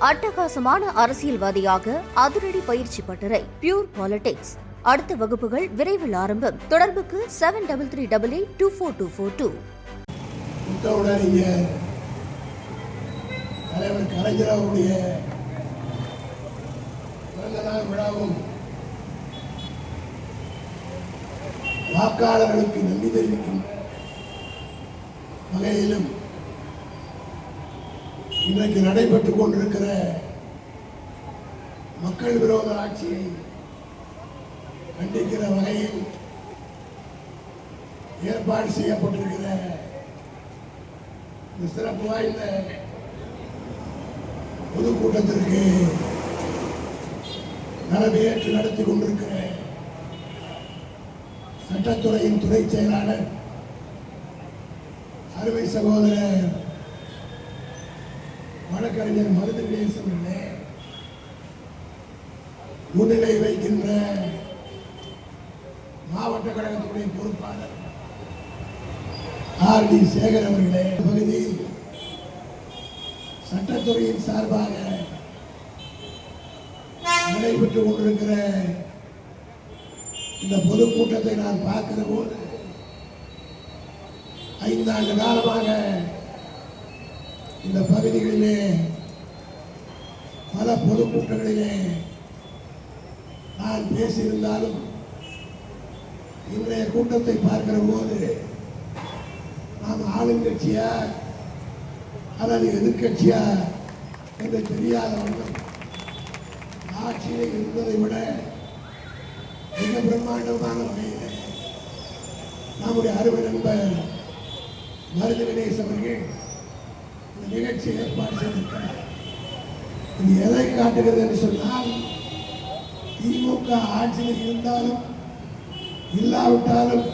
அட்டகாசமான அரசியல்வாதியாக அதிரடி பயிற்சி பட்டறை பியூர் பாலிடிக்ஸ். அடுத்த வகுப்புகள் விரைவில் ஆரம்பம். தொடர்புக்கு 7338824242. தலைவர் கலைஞருடைய பிறந்த நாள் விழாவும் வாக்காளர்களுக்கு நன்றி தெரிவிக்கும் வகையிலும் இன்றைக்கு நடைபெற்றுக் கொண்டிருக்கிற மக்கள் விரோத ஆட்சியை கண்டிக்கிற வகையில் ஏற்பாடு செய்யப்பட்டிருக்கிற இந்த சிறப்பு வாய்ந்த பொதுக்கூட்டத்திற்கு தலைமையேற்று நடத்தி கொண்டிருக்கிற சட்டத்துறையின் துணை செயலாளர் அருமை சகோதரர் வழக்கறிஞர் மருது கணேசன் அவர்களே, முன்னிலை வைக்கின்ற மாவட்ட கழகத்துடைய பொறுப்பாளர் ஆர் டி சேகர் அவர்களே, பகுதியில் சட்டத்துறையின் சார்பாக நடைபெற்றுக் கொண்டிருக்கிற இந்த பொதுக்கூட்டத்தை நான் பார்க்கிற போது 5 ஆண்டு காலமாக இந்த பகுதிகளிலே பல பொதுக்கூட்டங்களிலே நான் பேசியிருந்தாலும் இன்றைய கூட்டத்தை பார்க்கிற போது நாம் ஆளுங்கட்சியா அல்லது எதிர்கட்சியா என்று தெரியாதவர்கள் ஆட்சியில் இருந்ததை விட மிக பிரம்மாண்டமான வகையில் நம்முடைய அருமை நண்பர் மருது கணேசன் அவர்கள் இந்த நிகழ்ச்சியை ஏற்பாடு செய்திருக்கிறார். இது எதை காட்டுகிறது என்று சொன்னால், திமுக ஆட்சியில் இருந்தாலும் இல்லாவிட்டாலும்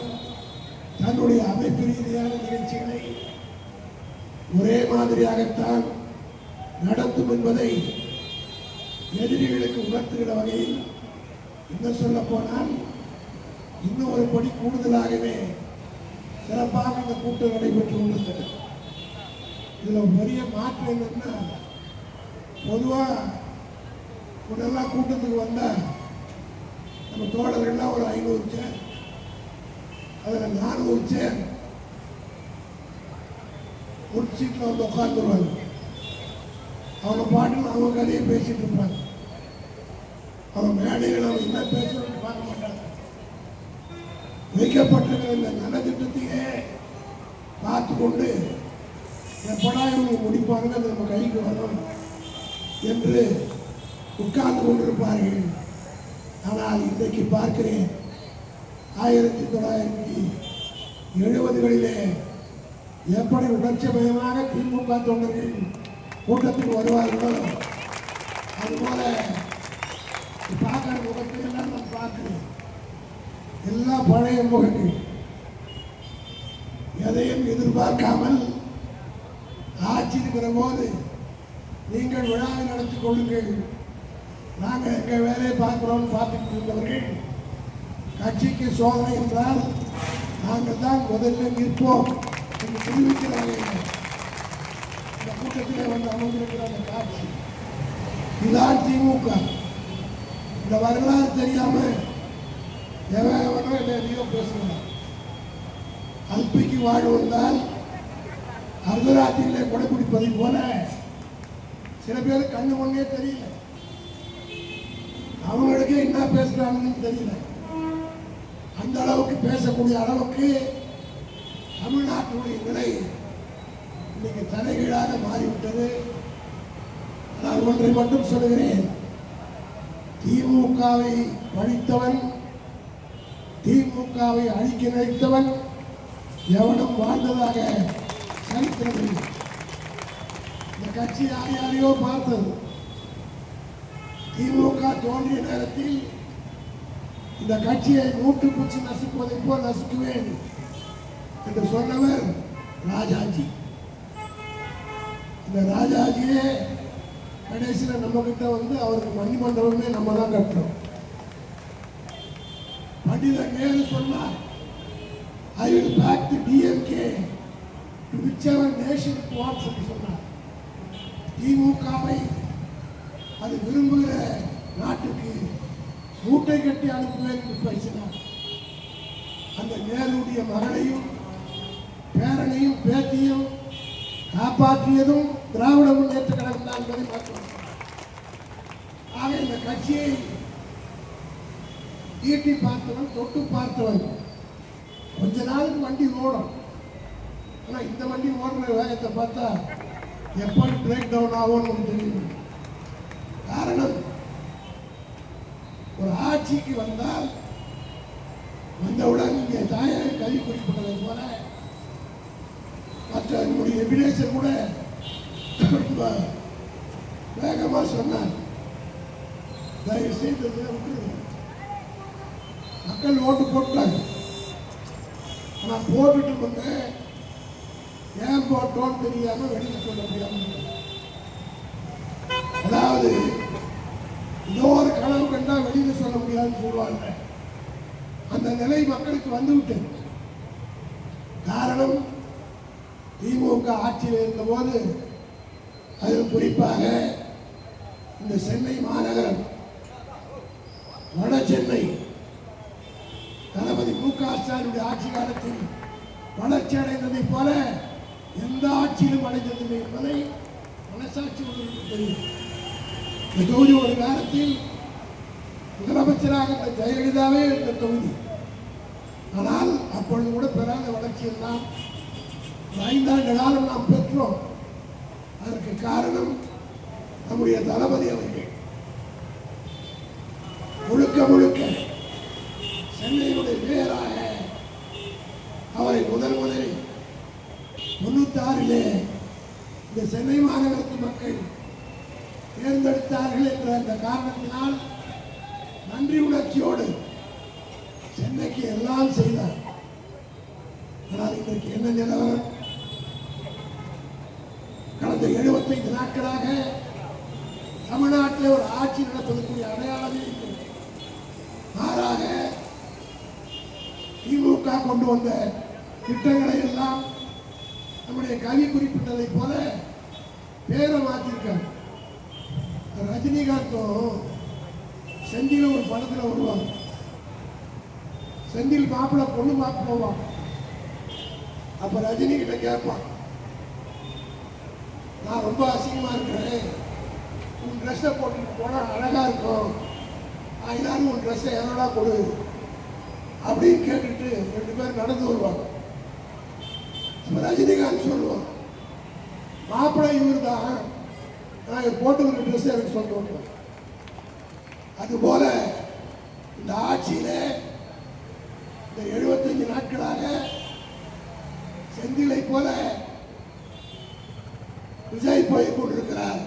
தன்னுடைய அமைப்பு ரீதியான நிகழ்ச்சிகளை ஒரே மாதிரியாகத்தான் நடத்தும் என்பதை எதிரிகளுக்கு உணர்த்துகிற வகையில் இன்னும் சொல்ல போனால் இன்னும் ஒரு படி கூடுதலாகவே சிறப்பாக இந்த கூட்டம் நடைபெற்று கொண்டிருக்கிறது. இதில் பெரிய மாற்றம் என்னன்னா, பொதுவாக முன்னெல்லாம் கூட்டத்துக்கு வந்தால் நம்ம தோழர்கள்லாம் ஒரு 500 சேர், அதில் 400 சேர் ஒரு சீட்டில் வந்து உட்காந்துருவாங்க. அவங்க பாட்டுன்னு அவங்க கதையை பேசிட்டு இருப்பாங்க. அவங்க மேடைகள் அவங்க என்ன பேசணும்னு பார்க்க மாட்டாங்க. வைக்கப்பட்டிருக்கிற இந்த நலத்திட்டத்தையே பார்த்து கொண்டு எப்படா இவங்க முடிப்பாங்க, நம்ம கைக்கு வரணும் என்று உட்கார்ந்து கொண்டிருப்பார்கள். ஆனால் இன்றைக்கு பார்க்கிறேன், 1970களிலே எப்படி உணர்ச்சிமயமாக திமுக தொண்டர்கள் கூட்டத்துக்கு வருவார்களோ அதுபோல பார்க்கிற முகத்தையெல்லாம் நான் பார்க்கிறேன். எல்லா பழைய முகங்கள், எதையும் எதிர்பார்க்காமல் ஆட்சி இருக்கிற போது நீங்கள் விழாவை நடத்தி கொள்ளுங்கள், நாங்கள் எங்கள் வேலையை பார்க்கிறோம்னு பார்த்துட்டு இருந்தவர்கள் கட்சிக்கு சோதனை என்றால் நாங்கள் தான் முதல்ல நிற்போம் என்று தெரிவிக்கிற வகையில் இந்த கூட்டத்திலே வந்து அமர்ந்திருக்கிற அந்த காட்சி, இதுதான் திமுக. இந்த வரலாறு தெரியாம எவனோ எதையோ பேசுகிறார். அல்பிக்கு வாழ் வந்தால் அர்த்தராத்திரியிலே கொடைப்பிடிப்பதை போல சில பேர் கண்ணு முன்னே தெரியல, அவங்களுக்கே என்ன பேசுறாங்கன்னு தெரியல. அந்த அளவுக்கு பேசக்கூடிய அளவுக்கு தமிழ்நாட்டினுடைய நிலை இன்னைக்கு தலைகீழாக மாறிவிட்டது. நான் ஒன்றை மட்டும் சொல்லுகிறேன், திமுகவை பழித்தவன், திமுகவை அழிக்க நினைத்தவன் எவனும் வாழ்ந்ததாக சரித்திரம். இந்த கட்சி யார் யாரையோ பார்த்தது. திமுக தோன்றிய நேரத்தில் இந்த கட்சியை மூட்டு பூச்சி நசுக்குவதை போல் நசுக்குவேன் என்று சொன்னவர் ராஜாஜி. இந்த ராஜாஜியே கடைசியில் நம்ம கிட்ட வந்து அவருக்கு மணிமண்டபமே நம்ம தான் கட்டுறோம். பண்டிதர் நேரு சொன்னார், I will back the DMK to whichever nation it wants என்று சொன்னார். திமுகவை அது விரும்புகிற நாட்டுக்கு மூட்டை கட்டி அனுப்புவேன் என்று பேசினார். அந்த நேருடைய மகனையும் பேரனையும் பேத்தியும் காப்பாற்றியதும் திராவிட முன்னேற்ற கழகம் தான் என்பதை பார்க்கிறோம். ஆக இந்த கட்சியை ஈட்டி பார்த்தவன், தொட்டு பார்த்தவன், கொஞ்ச நாளுக்கு வண்டி ஓடும். ஆனால் இந்த வண்டி ஓடுற வேகத்தை பார்த்தா எப்படி பிரேக் டவுன் ஆகும்னு தெரியும். காரணம், ஒரு ஆட்சிக்கு வந்தால் வந்தவுடன் இங்கே தாயாக கல்வி குறிப்பிட்டதை போல மற்ற என்னுடைய எபினேசர் கூட வேகமாக சொன்னார், தயவு செய்து விட்டுருங்க. மக்கள் ஓட்டு போட்டாங்க. ஆனால் போட்டுட்டு வந்து ஏன் போட்டோன்னு தெரியாம வெளியில் சொல்ல முடியாம, அதாவது ஏதோ ஒரு கனவு கண்டா வெளியில் சொல்ல முடியாதுன்னு சொல்லுவாங்க. அந்த நிலை மக்களுக்கு வந்துவிட்டது. காரணம், திமுக ஆட்சியில் இருந்தபோது, அதில் குறிப்பாக இந்த சென்னை மாநகரம், வட சென்னை தளபதி மு க ஸ்டாலினுடைய ஆட்சி காலத்தில் வளர்ச்சி அடைந்ததை போல எந்த ஆட்சியிலும் அடைந்ததில்லை என்பதை மனசாட்சி உங்களுக்கு தெரியும். இந்த தொகுதி ஒரு காலத்தில் முதலமைச்சராக இந்த ஜெயலலிதாவே இருந்த தொகுதி. ஆனால் அப்பொழுது கூட பெறாத வளர்ச்சி எல்லாம் 5 ஆண்டு காலம் நாம் பெற்றோம். அதற்கு காரணம் நம்முடைய தளபதி அவர்கள் முழுக்க முழுக்க சென்னையினுடைய மேயராக அவரை முதலில் 96 இந்த சென்னை மாநகரத்து மக்கள் தேர்ந்தெடுத்தார்கள் என்ற அந்த காரணத்தினால் நன்றி உணர்ச்சியோடு சென்னைக்கு எல்லாம் செய்தார். ஆனால் இன்றைக்கு என்ன நிலவரம்? கடந்த 75 நாட்களாக தமிழ்நாட்டில் ஒரு ஆட்சி நடப்பதற்குரிய அடையாளமே இல்லை. மாறாக திமுக கொண்டு வந்த திட்டங்களை எல்லாம் நம்முடைய கவி குறிப்பிட்டதை போல பேரை மாற்றிருக்காங்க. ரஜினிகாந்தும் செந்தில் ஒரு படத்தில் வருவாங்க. செந்தில் மாப்பிள்ளை பொண்ணு பார்க்க போவான். அப்ப ரஜினி கிட்ட கேட்பான், நான் ரொம்ப அசிங்கமா இருக்கிறேன், உன் ட்ரெஸ்ஸை போட்டுட்டு போனா அழகா இருக்கும், எல்லாரும் உன் ட்ரெஸ்ஸை எதனா கொடு அப்படின்னு கேட்டுட்டு 2 பேர் நடந்து வருவாங்க. ரஜினிகாந்த் சொல்லுவான், மாப்பிள்ளை இவர் தான், நான் போட்டு ஒரு ட்ரெஸ் எனக்கு சொல்லுவேன். அதுபோல இந்த ஆட்சியில இந்த 75 நாட்களாக செந்திலை போல விஜய் போய் கொண்டிருக்கிறார்.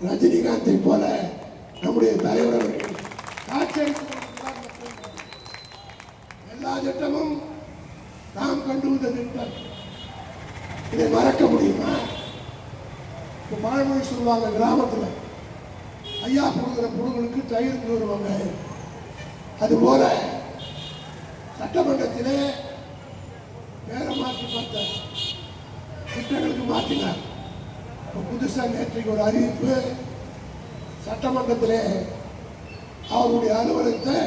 ரஜினிகாந்தை போல நம்முடைய தலைவர் அவர்கள் காட்சியளித்துக் கொண்டிருக்கிறார். எல்லா திட்டமும் நாம் கண்டு வந்த திட்டம். இதை மறக்க முடியுமா? பழமொழி சொல்லுவாங்க, கிராமத்தில் ஐயா கொடுக்குற பொருளுக்கு தயிர் வருவாங்க. அதுபோல சட்டமன்றத்திலே வேற மாற்றி பார்த்த திட்டங்களுக்கு மாற்றினார். புதுசாக நேற்றைக்கு ஒரு அறிவிப்பு, சட்டமன்றத்திலே அவருடைய அலுவலகத்தை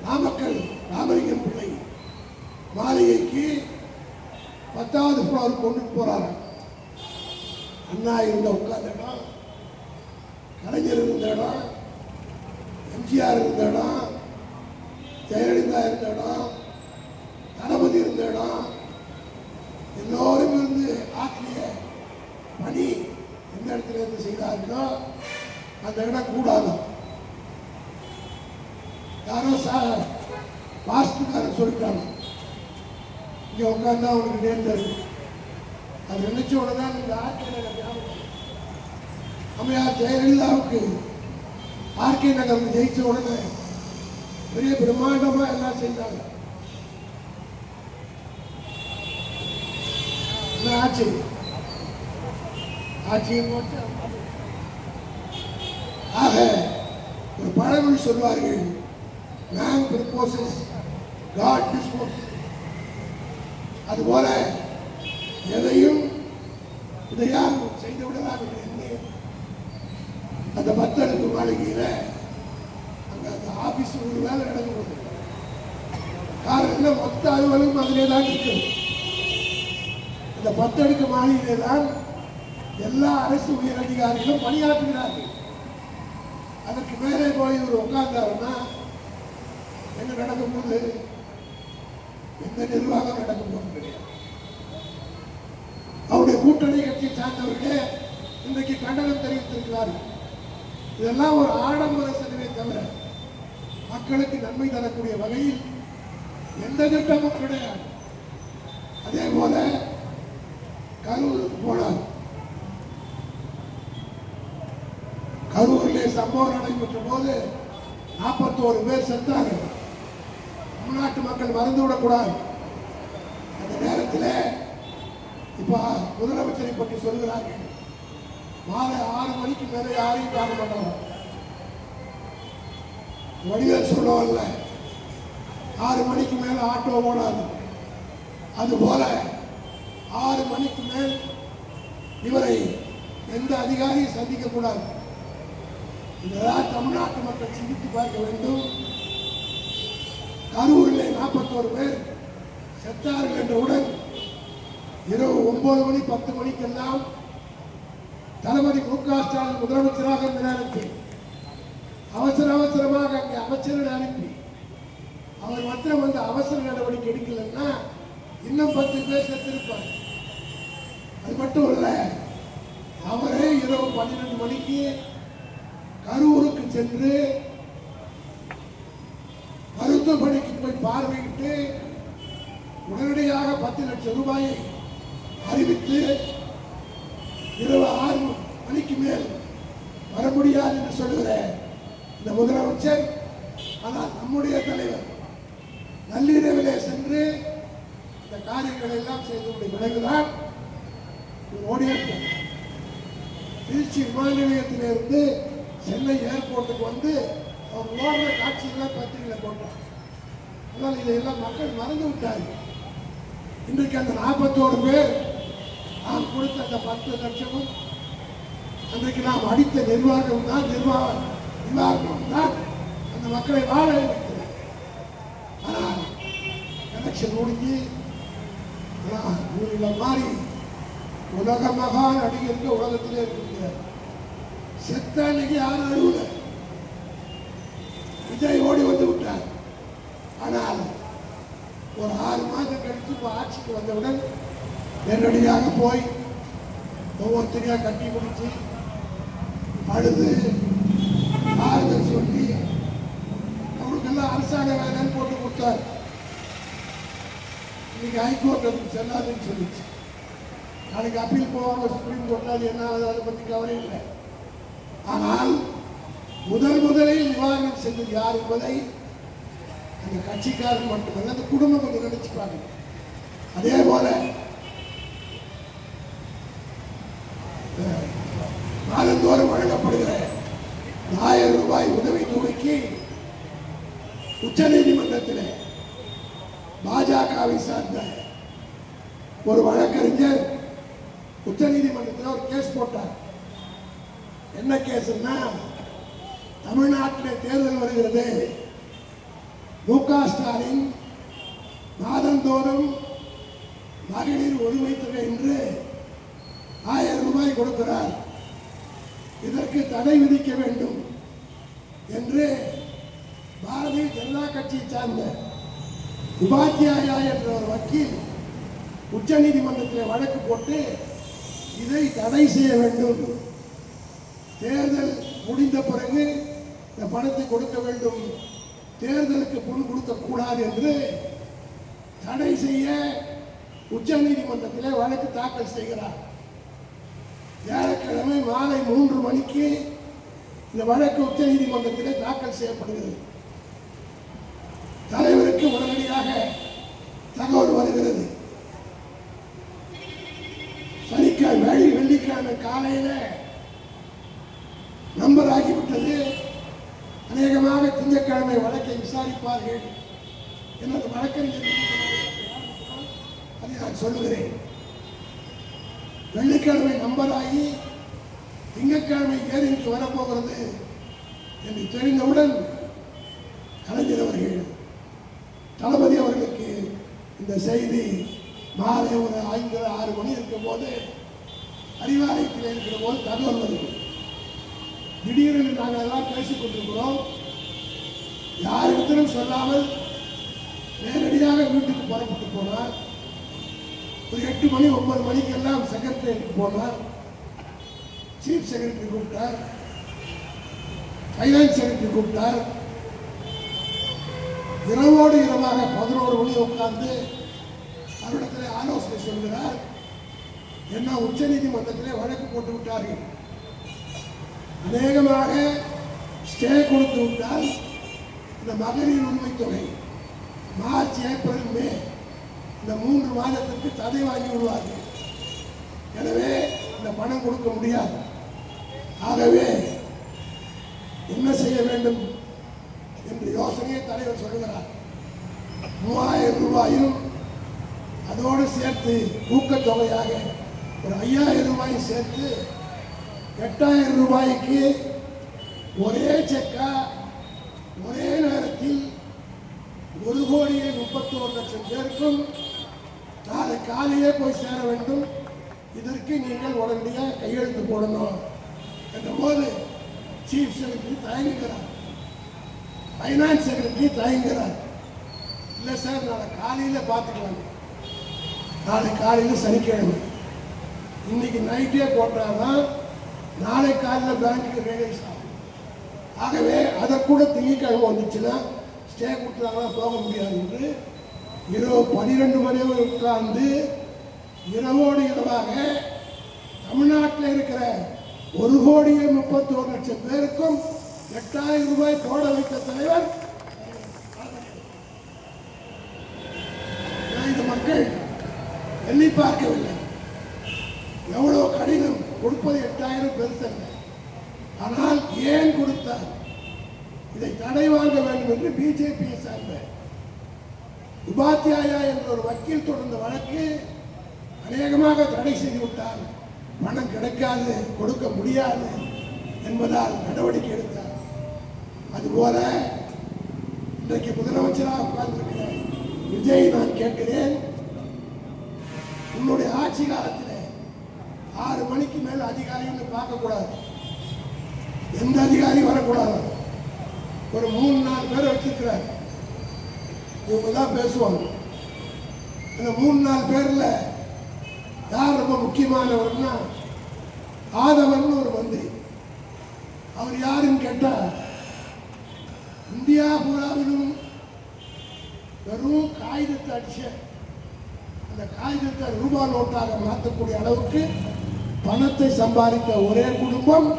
நாமக்கல் ராமலிங்கம் பிள்ளை மாளிகைக்கு 10வது ஃப்ளோர் கொண்டு போறாரு. அண்ணா இருந்த உட்கார்ந்த இடம், கலைஞர் இருந்த இடம், எம்ஜிஆர் இருந்த இடம், ஜெயலலிதா இருந்த இடம், தளபதி இருந்த இடம், எல்லோரும் இருந்து ஆற்றிய பணி எந்த இடத்துல இருந்து செய்தார்களோ அந்த இடம் கூடாது. யாரோ வாஸ்துக்காரர் சொல்லிட்டாங்க, இங்க உட்கார்ந்தா அவனுக்கு நேர்ந்தது. அது நினைச்ச உடனே இந்த ஆர்கே நகர் அம்மையார் ஜெயலலிதாவுக்கு ஆர்கே நகர் ஜெயிச்ச உடனே பெரிய பிரம்மாண்டமா எல்லாம் செய்தாங்க. ஆட்சி ஆக ஒரு பழமொழி சொல்வார்கள், man proposes, God disposes. அதுபோல எதையும் இதை யார் செய்து விடலாம் என்று எண்ணி அந்த 10 அடுக்கு மாளிகையில் அங்கே அந்த ஆஃபீஸ் ஒரு வேலை நடக்கும். காரணம் மொத்த அலுவலகம் அதிலே தான் இருக்குது. அந்த 10 அடுக்கு மாளிகையிலே தான் எல்லா அரசு உயர் அதிகாரிகளும் பணியாற்றுகிறார்கள். அதற்கு மேலே போய் ஒரு உட்கார்ந்தாருன்னா என்ன நடக்கும் போது எந்த நிர்வாகம் நடக்கும் போது கிடையாது. அவருடைய கூட்டணி கட்சியை சார்ந்தவர்களே இன்றைக்கு கண்டனம் தெரிவித்திருக்கிறார்கள். இதெல்லாம் ஒரு ஆடம்பர செலவே தவிர மக்களுக்கு நன்மை தரக்கூடிய வகையில் எந்த திட்டமும் கிடையாது. அதே போல கரூருக்கு போனார். கரூரிலே சம்பவம் நடைபெற்ற போது 41 பேர் செத்தார்கள். தமிழ்நாட்டு மக்கள் மறந்துவிடக்கூடாது. அந்த நேரத்தில் இப்ப முதலமைச்சரை பற்றி சொல்கிறார்கள். மாலை 6 மணிக்கு மேலே யாரையும் பார்க்க மாட்டாங்க. வடிவேல் சொல்லுவோம்ல, 6 மணிக்கு மேல ஆட்டோ ஓடாது. அதுபோல 6 மணிக்கு மேல் இவரை எந்த அதிகாரியும் சந்திக்க கூடாது. இதெல்லாம் தமிழ்நாட்டு மக்கள் சிந்தித்து பார்க்க வேண்டும். கரூரிலே 41 பேர் செத்தார்கள் என்றவுடன் இரவு 9 மணி 10 மணிக்கெல்லாம் தளபதி மு.க. ஸ்டாலின் முதலமைச்சராக இருந்த நேரத்தில் அவசரமாக அங்கே அமைச்சர்கள் அனுப்பி அவர் மாத்திரம் வந்து அவசர நடவடிக்கை எடுக்கலன்னா இன்னும் 10 பேர் செத்திருப்பார். அது மட்டும் இல்ல, அவரே இரவு 12 மணிக்கு கரூருக்கு சென்று மருத்துவமனைக்கு போய் பார்வையிட்டு உடனடியாக 10 லட்சம் ரூபாயை அறிவித்து இரவு 6 மணிக்கு மேல் வர முடியாது என்று சொல்லுகிற இந்த முதலமைச்சர், ஆனால் நம்முடைய தலைவர் நள்ளிரவிலே சென்று இந்த காரியங்களை எல்லாம் செய்தவுடைய விளைவுதான் ஓடியிருக்க. திருச்சி விமான நிலையத்திலிருந்து சென்னை ஏர்போர்ட்டுக்கு வந்து அவர் ஓடுற காட்சிகளை பத்திரிகையில் போட்டார். ஆனால் இதையெல்லாம் மக்கள் மறந்து விட்டார்கள். இன்றைக்கு அந்த 41 பேர் நாம் கொடுத்த அந்த 10 லட்சமும் அன்றைக்கு நாம் அடித்த நிர்வாகம் தான் நிவாரணம் தான் அந்த மக்களை வாழ வைக்கிறது. ஆனால் எலெக்ஷன் முடிஞ்சு ஊரில் மாறி உலக மகா நடிகருக்கு உலகத்திலே இருக்கிறார். செத்த அன்னைக்கு யாரும் அழுவல. விஜய் ஓடி வந்து விட்டார். ஆனால் ஒரு 6 மாதம் கழித்து இப்போ ஆட்சிக்கு வந்தவுடன் நேரடியாக போய் ஒவ்வொருத்தரையா கட்டி பிடிச்சி அழுது ஆறுதல் சொல்லி அவங்களுக்கெல்லாம் அரசாங்க வேலைன்னு போட்டு கொடுத்தார். இன்னைக்கு ஹைகோர்ட் அதுக்கு செல்லாதுன்னு சொல்லிச்சு. நாளைக்கு அப்பீல் போவாங்க சுப்ரீம் கோர்ட்ல. அது என்ன ஆகுது அதை பற்றி கவலை இல்லை. ஆனால் முதலில் நிவாரணம் செய்தது யார் என்பதை அந்த கட்சிக்காரர் மட்டுமல்ல, அந்த குடும்பம் கொஞ்சம் நினைச்சுப்பாங்க. அதே போல மாதந்தோறும் வழங்கப்படுகிற 1000 ரூபாய் உதவி தொகைக்கு உச்ச நீதிமன்றத்தில் பாஜகவை சார்ந்த ஒரு வழக்கறிஞர் உச்ச நீதிமன்றத்தில் ஒரு கேஸ் போட்டார். என்ன கேஸ்னா, தமிழ்நாட்டில் தேர்தல் வருகிறது, மு.க. ஸ்டாலின் மாதந்தோறும் மகளிர் உரிமை தொகை என்று 1000 ரூபாய் கொடுக்கிறார், இதற்கு தடை விதிக்க வேண்டும் என்று பாரதிய ஜனதா கட்சியை சார்ந்த உபாத்தியாயா என்ற ஒரு வக்கீல் உச்ச நீதிமன்றத்தில் வழக்கு போட்டு இதை தடை செய்ய வேண்டும், தேர்தல் முடிந்த பிறகு இந்த பணத்தை கொடுக்க வேண்டும், தேர்தலுக்கு பொன் கொடுக்கக்கூடாது என்று தடை செய்ய உச்ச நீதிமன்றத்திலே வழக்கு தாக்கல் செய்கிறார். வியாழக்கிழமை மாலை 3 மணிக்கு இந்த வழக்கு உச்ச நீதிமன்றத்திலே தாக்கல் செய்யப்படுகிறது. தலைவருக்கு உடனடியாக தகவல் வருகிறது. சனிக்கிழமை வெள்ளிக்கிழமை காலையில நம்பர் ஆகிவிட்டது. அநேகமாக திங்கட்கிழமை வழக்கை விசாரிப்பார்கள் எனது வழக்கறிஞர் அதை நான் சொல்லுகிறேன். வெள்ளிக்கிழமை நம்பர் ஆகி திங்கட்கிழமை ஏரிக்கு வரப்போகிறது என்று தெரிந்தவுடன் கலைஞர் அவர்கள் தளபதி அவர்களுக்கு இந்த செய்தி மாலை ஒரு 5-6 மணி இருக்கும் போது அறிவாலயத்தில் இருக்கிற போது தகவல் வருது. திடீரென்று நாங்கள் எல்லாம் பேசிக் கொண்டிருக்கிறோம். யாரிடத்திலும் சொல்லாமல் நேரடியாக வீட்டுக்கு புறப்பட்டு போனார். ஒரு 8 மணி 9 மணிக்கெல்லாம் செக்ரட்டரியேட்டுக்கு போனார். சீஃப் செக்ரட்டரி கூப்பிட்டார், ஃபைனான்ஸ் செக்ரட்டரி கூப்பிட்டார். இரவோடு இரவாக 11 மணி உட்கார்ந்து அவரிடத்தில் ஆலோசனை சொல்கிறார். என்ன உச்ச நீதிமன்றத்திலே வழக்கு போட்டு விட்டார்கள், அநேகமாக ஸ்டே கொடுத்து விட்டால் இந்த மகளிர் உரிமை தொகை மார்ச் ஏப்ரல் மே இந்த 3 மாதத்திற்கு தடை வாங்கி விடுவார்கள். எனவே இந்த பணம் கொடுக்க முடியாது. ஆகவே என்ன செய்ய வேண்டும் என்று யோசனையை தலைவர் சொல்கிறார். 3000 ரூபாயும் அதோடு சேர்த்து ஊக்கத்தொகையாக ஒரு 5000 ரூபாயும் சேர்த்து 8000 ரூபாய்க்கு ஒரே செக்கா ஒரே நேரத்தில் 1,31,00,000 பேருக்கும் நாளை காலையே போய் சேர வேண்டும். இதற்கு நீங்கள் உடனடியாக கையெழுத்து போடணும் என்ற போது சீஃப் செக்ரட்டரி தயங்குகிறார், ஃபைனான்ஸ் செக்ரட்டரி தயங்குகிறார். இல்லை சார், நாளை காலையில் பார்த்துக்கலாம். நாளை காலையில் சனிக்கிழமை, இன்னைக்கு நைட்டே போட்டாதான் நாளை காலையில் பேங்க்குக்கு ரியலைஸ் ஆகும். ஆகவே அதை கூட திங்கட்கிழமை வந்துச்சுன்னா ஸ்டே கொடுத்தாங்கன்னா போக முடியாது என்று இரவு 12 மணி வரை உட்கார்ந்து இரவோடு இரவாக தமிழ்நாட்டில் இருக்கிற 1,31,00,000 பேருக்கும் 8000 ரூபாய் போட வைத்த தலைவர். இந்த மக்கள் எண்ணி பார்க்கவில்லை. எவ்வளவு கடினம், கொடுப்பது 8000 பெருசல்ல. ஆனால் ஏன் கொடுத்தார்? இதை தடை வாங்க வேண்டும் என்று பிஜேபியை சார்ந்த உபாத்தியாயா என்ற ஒரு வக்கீல் தொடர்ந்த வழக்கு அநேகமாக தடை செய்து விட்டார். பணம் கிடைக்காது, கொடுக்க முடியாது என்பதால் நடவடிக்கை எடுத்தார். அதுபோல இன்றைக்கு முதலமைச்சராக உட்கார்ந்திருக்கிற விஜய் நான் கேட்கிறேன், உன்னுடைய ஆட்சி காலத்தில் 6 மணிக்கு மேல் அதிகாரின்னு பார்க்கக்கூடாது, எந்த அதிகாரி வரக்கூடாது. ஒரு 3-4 பேரை வச்சிருக்கிறார், இவங்க தான் பேசுவாங்க. அந்த 3-4 பேர்ல யார் ரொம்ப முக்கியமானவர்னா ஆதவன் ஒரு மந்திரி. அவர் யாருன்னு கேட்டா, இந்தியா பூராவிலும் வெறும் காகிதத்தை அடிச்ச அந்த காகிதத்தை ரூபாய் நோட்டாக மாற்றக்கூடிய அளவுக்கு பணத்தை சம்பாதித்த ஒரே குடும்பம்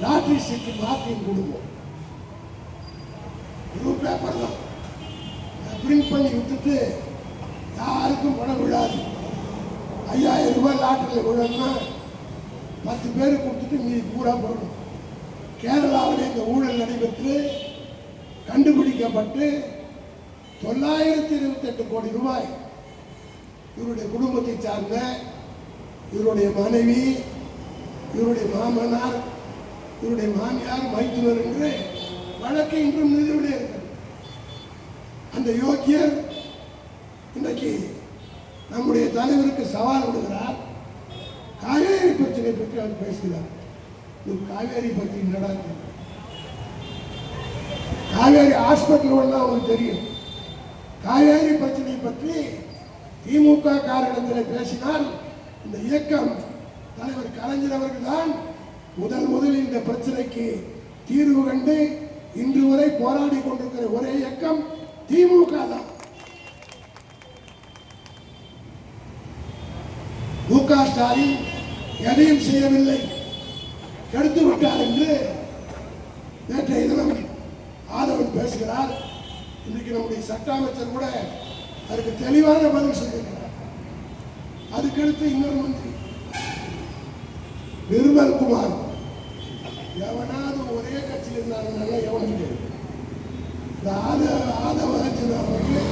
லாட்டரி சீட்டு மார்ட்டின் குடும்பம். பேப்பர் தான் பிரிண்ட் பண்ணி விட்டுட்டு யாருக்கும் பணம் விழாது. 5000 ரூபாய் லாட்டரியில் விழணும்னா 10 பேர் கொடுத்துட்டு மீதி பூரா போடணும். கேரளாவில் இந்த ஊழல் நடைபெற்று கண்டுபிடிக்கப்பட்டு 928 கோடி ரூபாய் இவருடைய குடும்பத்தை சார்ந்த இவருடைய மனைவி, இவருடைய மாமனார், இவருடைய மாமியார், மைத்துனர் என்று வழக்கு இன்றும் நிலுவையில் இருக்கிறது. அந்த யோக்கியர் இன்றைக்கு நம்முடைய தலைவருக்கு சவால் விடுகிறார். காவேரி பிரச்சனை பற்றி அவர் பேசுகிறார். காவேரி பற்றி என்னடா, காவேரி ஹாஸ்பிட்டல் அவருக்கு தெரியும். காவேரி பிரச்சனை பற்றி திமுக காரிடத்தில் பேசினால் இந்த இயக்கம் தலைவர் கலைஞர் அவர்கள் தான் முதலில் இந்த பிரச்சனைக்கு தீர்வு கண்டு இன்று வரை போராடி கொண்டிருக்கிற ஒரே இயக்கம் திமுக தான். மு.க. ஸ்டாலின் எதையும் செய்யவில்லை, எடுத்து விட்டார் என்று நேற்றைய தினம் ஆதவன் பேசுகிறார். இன்றைக்கு நம்முடைய சட்ட அமைச்சர் கூட அதுக்கு தெளிவான பதில் சொல்லியிருக்கிறார். அதுக்கடுத்து இன்னொரு மந்திரி நிர்மல் குமார், எவனாவது ஒரே கட்சியில் இருந்தாங்க எவனுக்கு இந்த ஆதவராஜன் அவர்கள்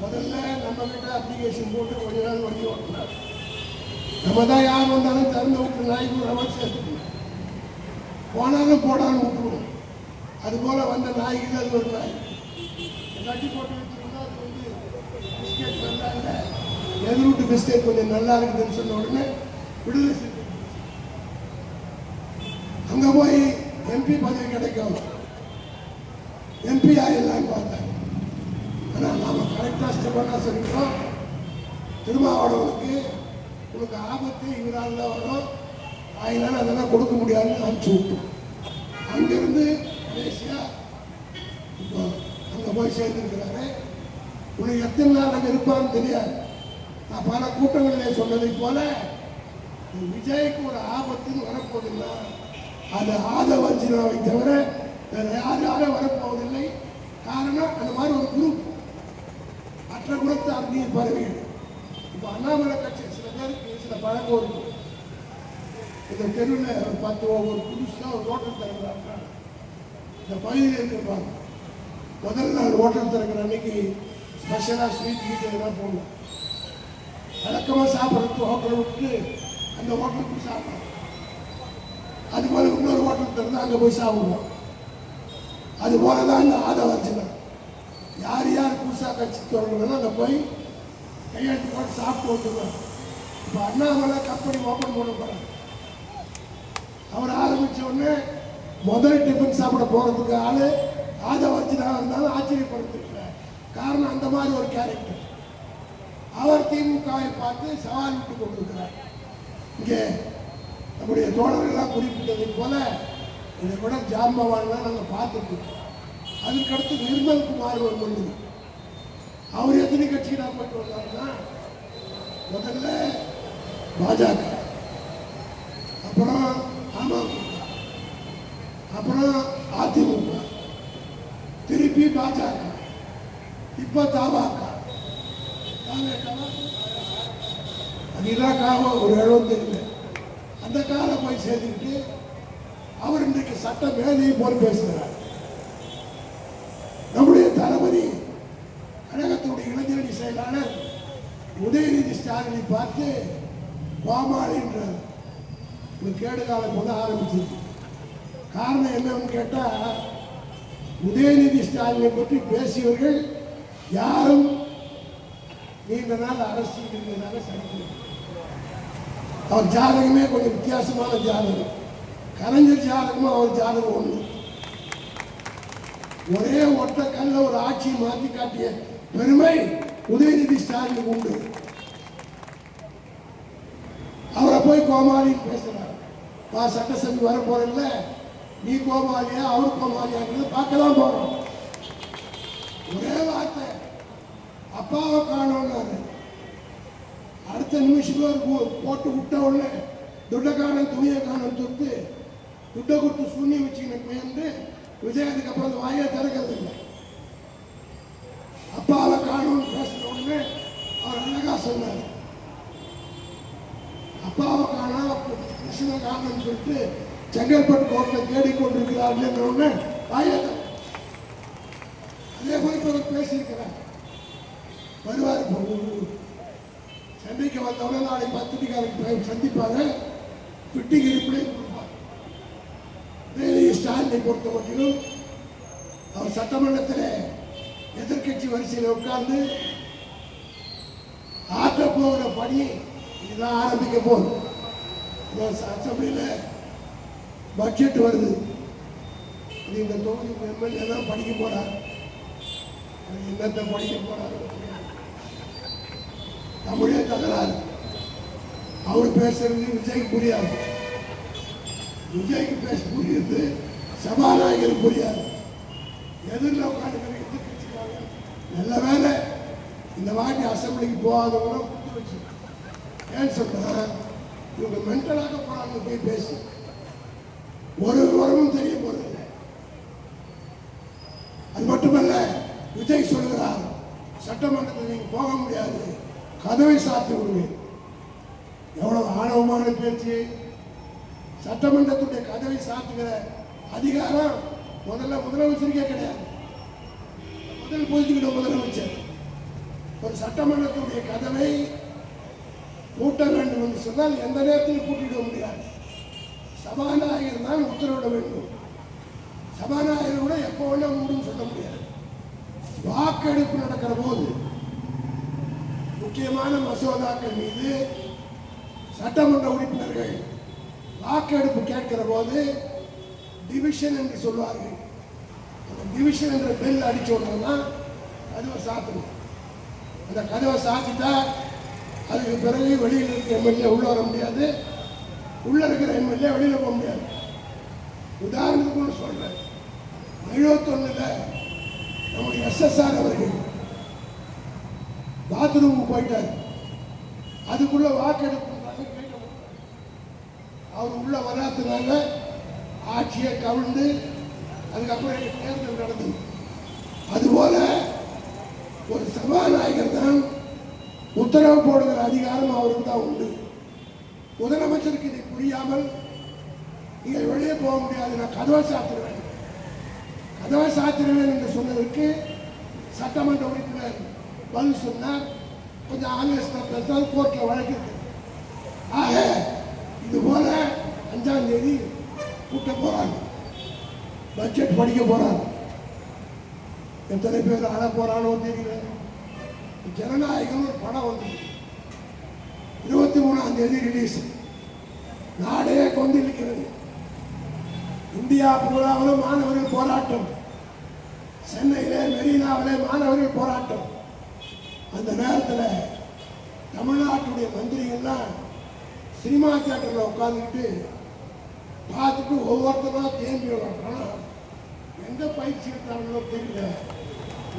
முதல்ல நம்ம கிட்ட அப்ளிகேஷன் போட்டு கொஞ்ச நாள் வண்டி ஓட்டினார். நம்ம தான் யார் வந்தாலும் திறந்து விட்டு நாய்க்கு ரவா சேர்த்துக்கணும், போனாலும் போடாலும் விட்டுருவோம். அதுபோல வந்த நாய்க்கு அது ஒரு நாய் கட்டி போட்டு வச்சிருந்தா அது வந்து பிஸ்கெட் நல்லா இல்லை, எதிர்விட்டு பிஸ்கெட் கொஞ்சம் நல்லா இருக்குதுன்னு சொன்ன உடனே விடுதலை செஞ்சு அங்கே போய் எம்பி பதவி கிடைக்கும், எம்பி ஆயிடலான்னு பார்த்தாங்க. ஆனால் நாம் கரெக்டாக ஸ்டெப் சொல்லிக்கிறோம், திருமாவளவனுக்கு உனக்கு ஆபத்து இவரால் தான் வரும், அதனால அதெல்லாம் கொடுக்க முடியாதுன்னு அனுப்பிச்சு விட்டோம். அங்கிருந்து கடைசியாக இப்போ அங்கே போய் சேர்ந்துருக்கிறாரு. உனக்கு எத்தனை நாள் அங்கே இருப்பான்னு தெரியாது. நான் பல கூட்டங்களில் சொன்னதை போல விஜய்க்கு ஒரு ஆபத்துன்னு வரப்போகுதுன்னா அது ஆதவர்ஜினாவை தவிர வேறு யாரும் வரப்போவதில்லை. காரணம் அந்த மாதிரி ஒரு குரூப் மற்ற குரூப்தார் நீர் பறவைகள். இப்போ அண்ணாமலை கட்சி சில பேருக்கு சில பழக்கம் இருக்கும். இந்த தெருவில் ஒரு 10 ஒவ்வொரு புதுசாக ஒரு ஹோட்டல் திறக்கிறாங்க. இந்த பகுதியில் இருக்கிறப்பாங்க முதல் நாள் ஹோட்டல் திறக்கிற அன்னைக்கு ஸ்பெஷலாக ஸ்வீட் கீட் எல்லாம் போடணும். வழக்கமாக சாப்பிட்றதுக்கு ஹோட்டலை விட்டு அந்த ஹோட்டலுக்கு சாப்பிடணும். அது போல இன்னொரு ஹோட்டல் திறந்து அங்கே போய் சாப்பிடுவோம். அது போல தான் இந்த ஆதவர்ஜனா யார் யார் புதுசாக கட்சி தொடங்கணும் அங்கே போய் கையெழுத்து போட்டு சாப்பிட்டு வந்துடுவார். இப்போ அண்ணாமலை கம்பெனி ஓப்பன் பண்ண போகிறார். அவர் ஆரம்பித்த உடனே முதல் டிஃபன் சாப்பிட போகிறதுக்கு ஆள் ஆதவர்ஜனா இருந்தாலும் ஆச்சரியப்படுத்திருக்கிறார். காரணம் அந்த மாதிரி ஒரு கேரக்டர். அவர் திமுகவை பார்த்து சவால் விட்டு கொண்டிருக்கிறார். இங்கே நம்முடைய தோழர்கள்லாம் குறிப்பிட்டதை போல இதை விட ஜாம்பவான்லாம் நாங்கள் பார்த்துருக்கோம். அதுக்கடுத்து நிர்மல்குமார் ஒரு மந்திரி, அவர் எத்தனை கட்சிக்கு நான் போயிட்டு வந்தாருன்னா முதல்ல பாஜக, அப்புறம் அமமுக, அப்புறம் அதிமுக, திருப்பி பாஜக, இப்போ தமாக. அதிகாக்காக ஒரு 75 அந்த காலம் போய் சேர்த்துக்கிட்டு அவர் இன்றைக்கு சட்ட மேதையை போல் பேசுகிறார். நம்முடைய தளபதி கழகத்துடைய இளைஞரணி செயலாளர் உதயநிதி ஸ்டாலினை பார்த்து கோமாளின்றார். ஒரு கேடுகாலம் போல ஆரம்பிச்சிருக்கு. காரணம் என்னன்னு கேட்டால் உதயநிதி ஸ்டாலினை பற்றி பேசியவர்கள் யாரும் நீண்ட நாள் அரசியல் இருந்ததாக சரித்திரம். அவர் ஜாதகமே கொஞ்சம் வித்தியாசமான ஜாதகம். கலைஞர் ஜாதகமும் அவர் ஜாதகம் ஒன்று. ஒரே ஒற்ற கல்ல ஒரு ஆட்சியை மாற்றி காட்டிய பெருமை உதயநிதி ஸ்டாலினுக்கு உண்டு. அவரை போய் கோமாளின்னு பேசுறார். சட்டசபை வர போறதில்ல, நீ கோமாளியா அவர் கோமாளியாங்கிறது பார்க்க தான் போறோம். ஒரே வார்த்தை அப்பாவை காணோன்னாரு. அடுத்த நிமிஷம் போட்டு விட்ட உடனே துட்டை காணும் துணியை காணும் சொத்து துட்டை கொடுத்து சூன்ய வச்சுக்கிட்டு விஜய் அதுக்கப்புறம் அந்த வாயை திறக்கிறது இல்லை. அப்பாவை காணும்னு பேசுற உடனே அவர் அழகா சொன்னார். அப்பாவை காணா கிருஷ்ண காணும்னு சொல்லிட்டு செங்கல்பட்டு கோர்ட்டில் தேடிக்கொண்டிருக்கிறார்கள் உடனே வாயை அதே போய் இப்போ பேசியிருக்கிறார். வருவார் சென்னைக்கு வந்தவங்க நாளைக்கு 10 மணிக்காரருக்கு சந்திப்பாங்க. ஃபிட்டிங் இருப்பிலே கொடுப்பார். ஸ்டாலினை பொறுத்த மட்டிலும் அவர் சட்டமன்றத்தில் எதிர்கட்சி வரிசையில் உட்கார்ந்து ஆற்ற போகிற பணி இதுதான் ஆரம்பிக்க போகுது. அசம்பிளியில் பட்ஜெட் வருது. இந்த தொகுதி எம்எல்ஏ தான் படிக்க போறார். என்னத்தை படிக்க போறாரு? தமிழே தகராறு. அவர் பேசுறது விஜய்க்கு புரியாது, விஜய்க்கு பேச புரியுது, சபாநாயகர் புரியாது. எதிரில் உட்காந்துக்கிற எதிர்கட்சிக்காக நல்ல வேலை இந்த வாட்டி அசம்பிளிக்கு போகாதவங்களும் புத்து வச்சு. ஏன்னு சொன்னா இவங்க மென்டலாக போறாங்க. போய் பேசி ஒரு விவரமும் தெரிய போறதில்லை. அது மட்டுமல்ல, விஜய் சொல்லுகிறார் சட்டமன்றத்தில் நீங்க போக முடியாது, கதவை சாத்தி விடுவேன். எவ்வளவு ஆணவமான பேச்சு! சட்டமன்றத்துடைய கதவை சாத்துகிற அதிகாரம் முதலமைச்சருக்கே கிடையாது. முதல் புரிஞ்சுக்கிட்ட முதலமைச்சர் ஒரு சட்டமன்றத்துடைய கதவை கூட்ட வேண்டும் என்று சொன்னால் எந்த நேரத்திலும் கூட்டிட முடியாது. சபாநாயகர் தான் உத்தரவிட வேண்டும். சபாநாயகர் கூட எப்போ வேணா மூடும் சொல்ல முடியாது. வாக்கெடுப்பு நடக்கிற போது முக்கியமான மசோதாக்கள் மீது சட்டமன்ற உறுப்பினர்கள் வாக்கெடுப்பு கேட்கிற போது டிவிஷன் என்று சொல்வார்கள். அந்த டிவிஷன் என்ற பெல் அடிச்ச உடனே கதவை சாத்தணும். அந்த கதவை சாத்திட்டா அதுக்கு பிறகு வெளியில் இருக்கிற எம்எல்ஏ உள்ள வர முடியாது, உள்ள இருக்கிற எம்எல்ஏ வெளியில் போக முடியாது. உதாரணத்துக்கு சொல்றேன், 71 நம்முடைய SSR அவர்கள் பாத்ரூமுக்கு போயிட்டார். அதுக்குள்ள வாக்கெடுப்பு கேட்க அவர் உள்ள வராதுனால ஆட்சியை கவிழ்ந்து அதுக்கப்புறம் தேர்தல் நடந்தது. அதுபோல ஒரு சபாநாயகர் தான் உத்தரவு போடுகிற அதிகாரம் அவருக்கு தான் உண்டு. முதலமைச்சருக்கு இதை புரியாமல் நீங்க வெளியே போக முடியாது, நான் கதவை சாத்திடுவேன் என்று சொன்னதற்கு சட்டமன்ற உறுப்பினர் பதில் சொன்னார். கொஞ்சம் ஆவேசமாக பேசினால் கோர்ட்டில் வழக்கு இருக்கு. ஆக இது போல 5ஆம் தேதி கூட்ட போறாங்க, பட்ஜெட் படிக்க போறாங்க. எத்தனை பேர் அழ போறானோ தெரியல. ஜனநாயகம் ஒரு படம் வந்து 23ஆம் தேதி ரிலீஸ். நாடே கொண்டிருக்கிறது. இந்தியா பூராவிலும் மாணவர்கள் போராட்டம், சென்னையிலே மெரினாவிலே மாணவர்கள் போராட்டம். அந்த நேரத்தில் தமிழ்நாட்டுடைய மந்திரிகள்லாம் சினிமா தியேட்டரில் உட்காந்துக்கிட்டு பார்த்துட்டு ஒவ்வொருத்தரா தேம்பி வர்றாங்க. எந்த பயிற்சி எடுத்தாங்களோ தெரியல,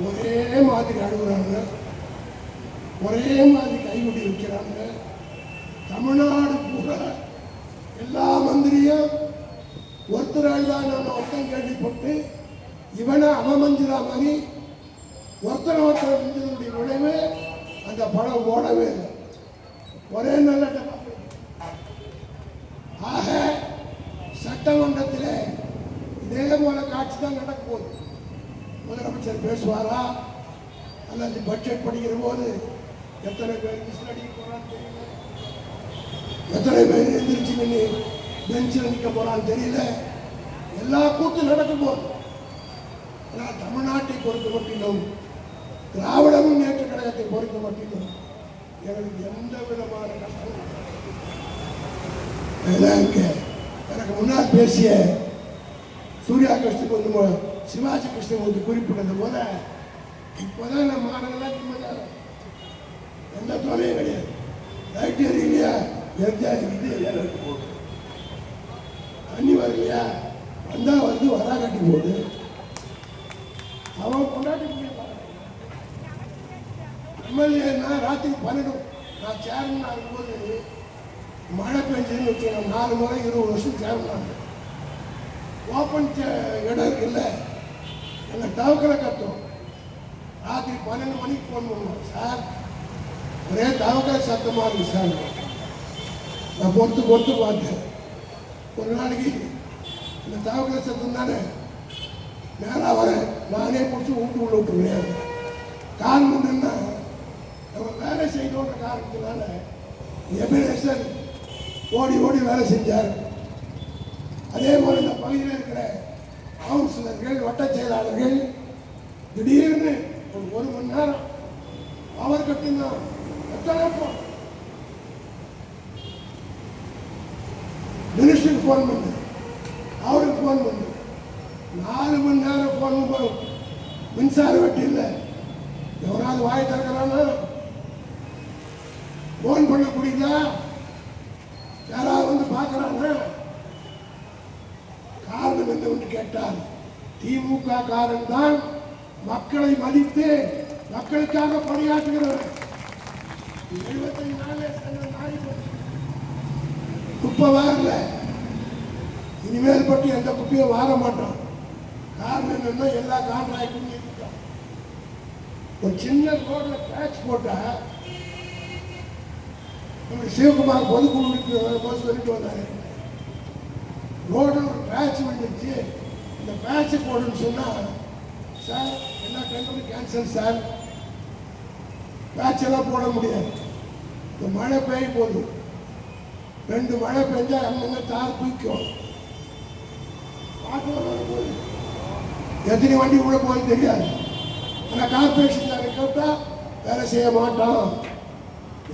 ஒரே மாதிரி அழுகுறாங்க, ஒரே மாதிரி கைவிடி வைக்கிறாங்க. தமிழ்நாடு பூரா எல்லா மந்திரியும் ஒருத்தர் அழுதான் ஒருத்தன் கேள்விப்பட்டு இவனை அவமஞ்சிரா மாதிரி ஒருத்தர் மிஞ்சனுடைய விளைவு அந்த படம் ஓடவே இல்லை. ஒரே நல்ல ஆக சட்டமன்றத்தில் இதே போல காட்சி தான் நடக்க போகுது. முதலமைச்சர் பேசுவாரா அல்லது பட்ஜெட் படிக்கிற போது எத்தனை பேர் விசில் அடிக்க போறான்னு தெரியல, எத்தனை பேர் எந்திரிச்சு நின்று பெஞ்சில் நிற்க போறான்னு தெரியல. எல்லா கூட்டும் நடக்க போகுது. ஆனால் தமிழ்நாட்டை பொறுத்த மட்டிலும் திராவிட முன்னேற்ற கழகத்தை பொறுத்த மட்டிலும் எங்களுக்கு எந்த விதமான கஷ்டம் எனக்கு முன்னால் பேசிய சூர்யா கிருஷ்ணன் சிவாஜி கிருஷ்ணன் குறிப்பிட்டது போல இப்போதான் நம்ம மாணவர்களாக நிம்மதியாக எந்த தொலையும் கிடையாது. லைட் எரியலையா எரிஞ்சா இது போகுது, தண்ணி வரலையா வந்தா வந்து வரா கட்டி போகுது. அவன் கொண்டாடி எம்எல்ஏன்னா ராத்திரி 12 நான் சேர்மன் இருக்கும்போது மழை பெஞ்சதுன்னு வச்சுக்கோங்க, 4 முறை 20 வருஷம் சேர்மன். ஓப்பன் இடம் இருக்குல்ல, எங்கள் தவக்கலை கட்டும். ராத்திரி 12 மணிக்கு ஃபோன் பண்ணுவோம், சார் ஒரே தவக்கலை சத்தமாக இருக்கு சார். நான் பொறுத்து பார்த்தேன். ஒரு நாளைக்கு இந்த தவக்கலை சத்தம் தானே நேராக வரேன், நானே பிடிச்சி வீட்டு உள்ள விட்டுருவேன். காரணம் என்னன்னா நம்ம வேலை செய்யணுன்ற காரணத்தினால எபினேசன் ஓடி வேலை செஞ்சார். அதே போல இந்த பகுதியில் இருக்கிற கவுன்சிலர்கள் வட்ட செயலாளர்கள் திடீர்னு ஒரு மணி நேரம் பவர் கட்டுங்க எத்தனை மினிஸ்டருக்கு ஃபோன் பண்ணு, அவருக்கு ஃபோன் பண்ணு, 4 மணி நேரம் ஃபோன் மின்சார வெட்டி இல்லை. எவனாவது வாய் திறக்கிறானா? ஃபோன் பண்ண முடியுதா? யாராவது வந்து பார்க்கறாங்க? காரணம் என்னவென்று கேட்டால் திமுக காரன் தான் மக்களை மதித்து மக்களுக்காக பணியாற்றுகிறவர். 75 நாளே குப்பை வாரல, இனிமேல் பற்றி எந்த குப்பையும் வார மாட்டோம். காரணம் என்னன்னா எல்லா கான்ட்ராக்டும் இருக்கான். ஒரு சின்ன ரோட்ல பேட்ச் போட்டா சிவகுமார் பொதுக்குழு சொல்லிட்டு வந்தாரு, ரோடு ஒரு பேட்ச் வந்துருச்சு, இந்த பேட்சை போடுன்னு சொன்னா சார் எல்லா டெண்டரும் கேன்சல் சார், பேட்ச் எல்லாம் போட முடியாது. இப்போ மழை பெய்ய போகுது, 2 மழை பெஞ்சா அங்கங்க தார் தூக்கும். வரும்போது எத்தனை வண்டி உள்ள போய் தெரியாது. ஆனால் கார்பரேஷன் கேட்டால் வேலை செய்ய மாட்டான்.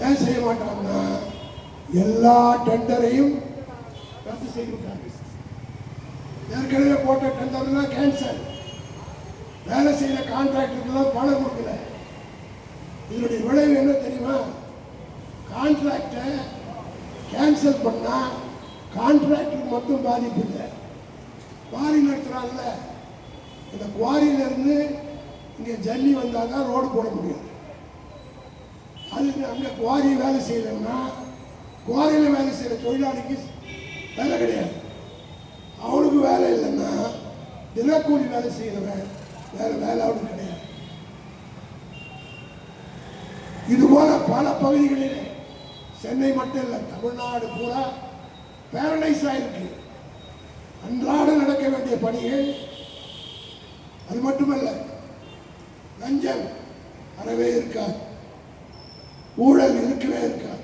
ஏன் செய்ய மாட்டான்னா எல்லா டெண்டரையும் ரத்து செய்திருக்காங்க. ஏற்கனவே போட்ட டெண்டர்லாம் கேன்சல். வேலை செய்யற கான்ட்ராக்டருக்குலாம் பணம் கொடுக்கல. இதனுடைய விளைவு என்ன தெரியுமா? கான்ட்ராக்டை கேன்சல் பண்ணா கான்ட்ராக்டருக்கு மட்டும் பாதிப்பு இல்லை. குவாரி நடத்துறாங்கல்ல, அந்த குவாரியிலிருந்து இங்கே ஜல்லி வந்தால் தான் ரோடு போட முடியும். அதுக்கு அங்கே குவாரி வேலை செய்யலைன்னா குவாரியில் வேலை செய்கிற தொழிலாளிக்கு வேலை கிடையாது. அவனுக்கு வேலை இல்லைன்னா தினக்கூலி வேலை செய்கிறவன் வேலை அவனுக்கு கிடையாது. இதுபோல பல பகுதிகளில், சென்னை மட்டும் இல்லை, தமிழ்நாடு பூரா பேரடைஸ் ஆயிருக்கு. அன்றாட நடக்க வேண்டிய பணிகள். அது மட்டுமல்ல, லஞ்சம் அறவே இருக்காது, ஊழல் இருக்கவே இருக்காது.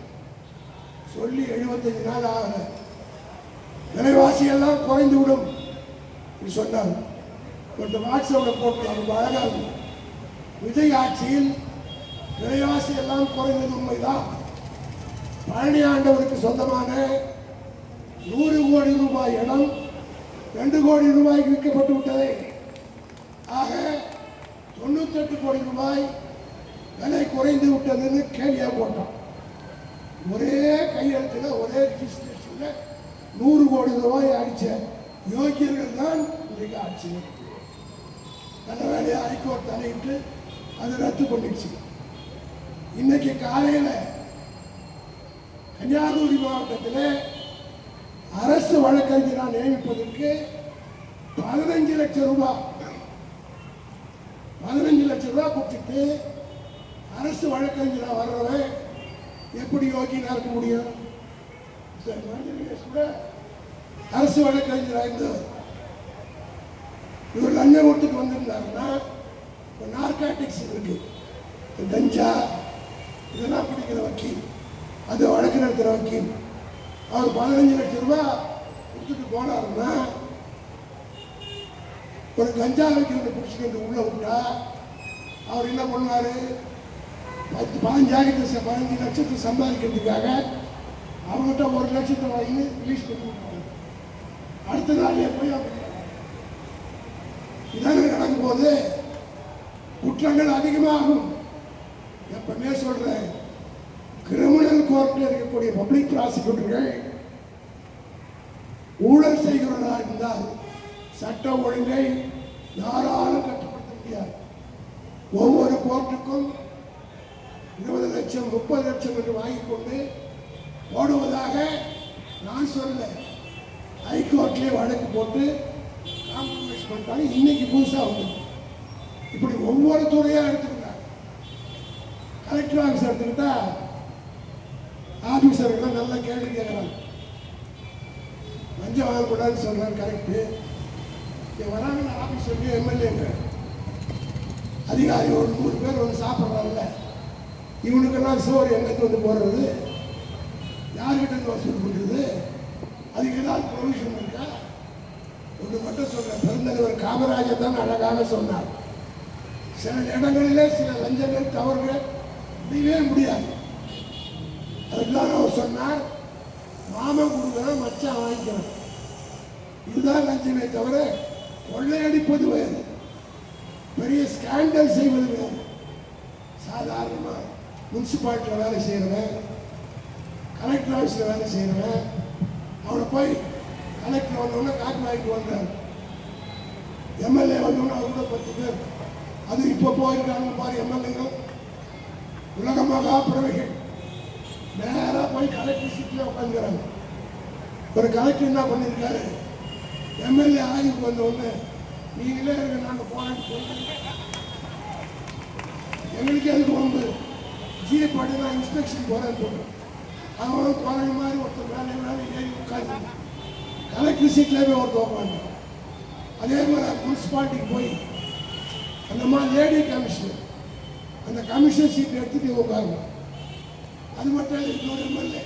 சொல்லி 75 நாள் ஆகல, விலைவாசி எல்லாம் குறைந்து விடும் சொன்னார். கொஞ்சம் வாட்ஸ்அப்பில் போட்டு ரொம்ப அழகாக இருக்கும். விஜய் ஆட்சியில் விலைவாசி எல்லாம் குறைந்தது உண்மைதான். பழனி ஆண்டவருக்கு சொந்தமான 100 கோடி ரூபாய் இடம் 2 கோடி ரூபாய்க்கு விற்கப்பட்டு விட்டது. ஆக 98 கோடி ரூபாய் விலை குறைந்து விட்டதுன்னு கேள்வியா போட்டோம். ஒரே கையெழுத்தில் ஒரே ரிஜிஸ்ட்ரேஷனில் 100 கோடி ரூபாய் அடித்த யோகியர்கள் தான் இன்றைக்கு ஆட்சி. நல்ல வேலையை ஹைகோர்ட் தலையிட்டு அது ரத்து பண்ணிடுச்சு. இன்னைக்கு காலையில் கன்னியாகுமரி மாவட்டத்தில் அரசு வழக்கறிஞராக நியமிப்பதற்கு 15 லட்சம் ரூபாய் கொடுத்துட்டு அரசு வழக்கறிஞராக வர்றவன் எப்படி யோகியனா இருக்க முடியும்? கூட அரசு வழக்கறிஞராக இருந்தவர் இவர் லஞ்சம் கொடுத்துட்டு வந்திருந்தாருன்னா, இப்போ நார்காட்டிக்ஸ் இருக்கு, கஞ்சா இதெல்லாம் பிடிக்கிற வக்கீல், அது வழக்கு நடத்துகிற வக்கீல், அவர் 15 லட்சம் ரூபாய் கொடுத்துட்டு போனாருன்னா, ஒரு கஞ்சா வைக்கிறத பிடிச்சிக்கிட்டு உள்ள விட்டா அவர் என்ன பண்ணாரு? 15 லட்சத்தை சம்பாதிக்கிறதுக்காக அவங்ககிட்ட 1 லட்சத்தை வாங்கி ரிலீஸ் பண்ணி விட்டாங்க. அடுத்த நாளே போய் இதனால் நடக்கும்போது குற்றங்கள் அதிகமாகும். எப்பவுமே சொல்றேன், கிரிமினல் கோர்ட்டில் இருக்கக்கூடிய பப்ளிக் ப்ராசிக்யூட்டர்கள் ஊழல் செய்கிறவர்களாக இருந்தால் சட்ட ஒழுங்கை யாராலும் கட்டுப்படுத்த முடியாது. ஒவ்வொரு கோர்ட்டுக்கும் 20 லட்சம் 30 லட்சம் என்று வாங்கிக் கொண்டு போடுவதாக நான் சொல்ல. ஹைகோர்ட்லேயே வழக்கு போட்டு காம்ப்ரமைஸ் பண்ணிட்டாங்க. இன்னைக்கு புதுசாக வந்து இப்படி ஒவ்வொரு துறையாக எடுத்துக்கிட்டாங்க. கலெக்டர் ஆஃபீஸ் எடுத்துக்கிட்டா ஆஃபீஸர்கள் நல்ல கேள்வி கேட்குறாங்க. லஞ்சம் வாங்கக்கூடாதுன்னு சொல்கிறாங்க, கரெக்டு. இங்கே வராங்க ஆஃபீஸருக்கு எம்எல்ஏங்க அதிகாரி ஒரு 100 பேர் வந்து சாப்பிட்றாங்கல்ல, இவனுக்கெல்லாம் சோறு எங்கேருந்து வந்து போடுறது? யார்கிட்ட இருந்து வசூல் பண்ணுறது? அதுக்கு ஏதாவது ப்ரொவிஷன் இருக்கா? ஒன்று மட்டும் சொல்கிறேன், பெருந்தலைவர் காமராஜர் தான் அழகாக சொன்னார், சில இடங்களிலே சில லஞ்சங்கள் தவறுகள் முடியவே முடியாது. அதுதான் அவர் சொன்னார், மாமன் கொடுக்குறேன் மச்சான் வாங்கிக்கிறேன். இதுதான் லஞ்சமே தவிர கொள்ளையடிப்பது வேறு, பெரிய ஸ்கேண்டல் செய்வது வேறு. சாதாரணமாக முனிசிபாலிட்டியில் வேலை செய்கிறவன், கலெக்டர் ஆஃபீஸில் வேலை செய்கிறவன், அவனை போய் கலெக்டர் வந்தோடனே காட்டு வாங்கிட்டு வந்தார், எம்எல்ஏ வந்தோடனே அவர் கூட 10 பேர், அது இப்போ போயிருக்காங்க பாரு எம்எல்ஏங்க, உலகமாக பிறவைகள் நேராக போய் கலெக்டர் சீட்டில் உட்காந்துக்கிறாங்க. ஒரு கலெக்டர் என்ன பண்ணியிருக்காரு, எம்எல்ஏ ஆய்வுக்கு வந்தோடனே நீங்களே இருக்க நாங்கள் போராடி சொல்லுங்க, எங்களுக்கு எதுக்கு வந்து ஜிஎப் பாட்டி நான் இன்ஸ்பெக்ஷன் போகிறேன்னு சொல்கிறேன். அவன் குழந்தை மாதிரி ஒருத்தர் வேலை ஏறி உட்காந்து கலெக்டர் சீட்டில் போய் ஒருத்தர் உட்காந்து. அதே மாதிரி முனிசிபாலிட்டிக்கு போய் அந்த மாதிரி லேடி கமிஷனர் அந்த கமிஷனர் சீட் எடுத்துகிட்டு உட்காருங்க. அது மட்டும் இல்லை, இன்னொரு எம்எல்ஏ